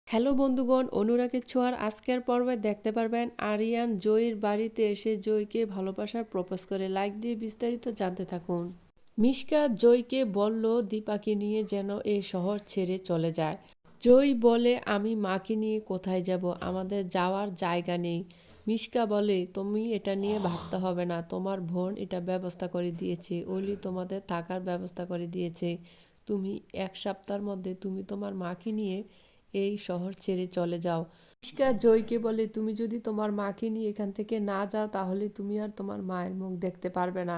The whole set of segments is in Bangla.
হ্যালো বন্ধুগণ, অনুরাগের ছোঁয়ার আজকের পর্বে দেখতে পারবেন আরিয়ান জয়ীর বাড়িতে এসে জয়কে ভালোবাসার প্রপোজ করে। লাইক দিয়ে বিস্তারিত জানতে থাকুন। মিশকা জয়কে বলল দীপাকে নিয়ে যেন এই শহর ছেড়ে চলে যায়। জয় বলে আমি মাকে নিয়ে কোথায় যাব, আমাদের যাওয়ার জায়গা নেই। মিশকা বলে তুমি এটা নিয়ে ভাবতে হবে না, তোমার বোন এটা ব্যবস্থা করে দিয়েছে, অলি তোমাদের থাকার ব্যবস্থা করে দিয়েছে। তুমি 1 সপ্তাহের মধ্যে তুমি তোমার মাকে নিয়ে এই শহর ছেড়ে চলে যাও। মিশকা জয়কে বলে তুমি যদি তোমার মাকে নিয়ে এখান থেকে না যাও তাহলে তুমি আর তোমার মায়ের মুখ দেখতে পারবে না।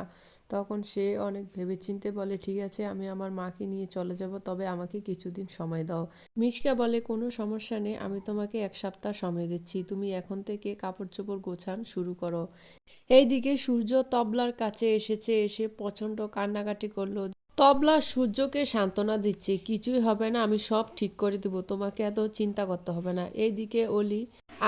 তখন সে অনেক ভেবেচিন্তে বলে ঠিক আছে, আমি আমার মাকে নিয়ে চলে যাব, তবে আমাকে কিছুদিন সময় দাও। মিশকা বলে কোনো সমস্যা নেই, আমি তোমাকে 1 সপ্তাহ সময় দিচ্ছি, তুমি এখন থেকে কাপড় চোপড় গোছান শুরু করো। এইদিকে সূর্য তবলার কাছে এসেছে, এসে প্রচণ্ড কান্নাকাটি করলো। তবলা সূর্যকে সান্ত্বনা দিচ্ছে, কিছুই হবে না, আমি সব ঠিক করে দেবো, তোমাকে এত চিন্তা করতে হবে না। এইদিকে অলি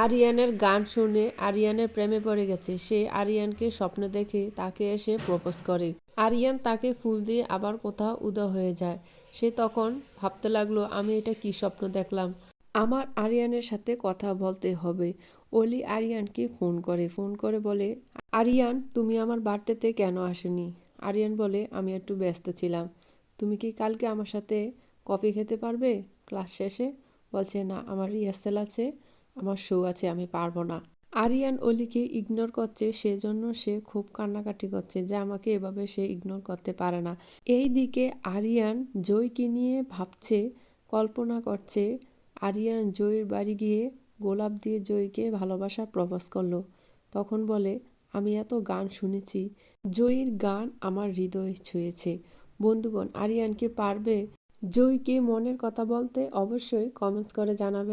আরিয়ানের গান শুনে আরিয়ানের প্রেমে পড়ে গেছে। সে আরিয়ানকে স্বপ্নে দেখে তাকে এসে প্রপোজ করে। আরিয়ান তাকে ফুল দিয়ে আবার কোথাও উদা হয়ে যায়। সে তখন ভাবতে লাগলো আমি এটা কি স্বপ্ন দেখলাম, আমার আরিয়ানের সাথে কথা বলতে হবে। অলি আরিয়ানকে ফোন করে বলে আরিয়ান তুমি আমার বার্থডেতে কেন আসেনি। আরিয়ান বলে আমি একটু ব্যস্ত ছিলাম। তুমি কি কালকে আমার সাথে কফি খেতে পারবে ক্লাস শেষে। বলছে না, আমার রিহার্সেল আছে, আমার শো আছে, আমি পারবো না। আরিয়ান অলিকে ইগনোর করছে, সেজন্য সে খুব কান্নাকাটি করছে যে আমাকে এভাবে সে ইগনোর করতে পারে না। এই দিকে আরিয়ান জয়কে নিয়ে ভাবছে, কল্পনা করছে। আরিয়ান জয়ের বাড়ি গিয়ে গোলাপ দিয়ে জয়কে ভালোবাসা প্রপোজ করলো। তখন বলে আমি এত গান শুনেছি, জয়ীর গান আমার হৃদয় ছুঁয়েছে। বন্ধুগণ, আরিয়ান কি পারবে জয়কে মনের কথা বলতে? অবশ্যই কমেন্টস করে জানাবে।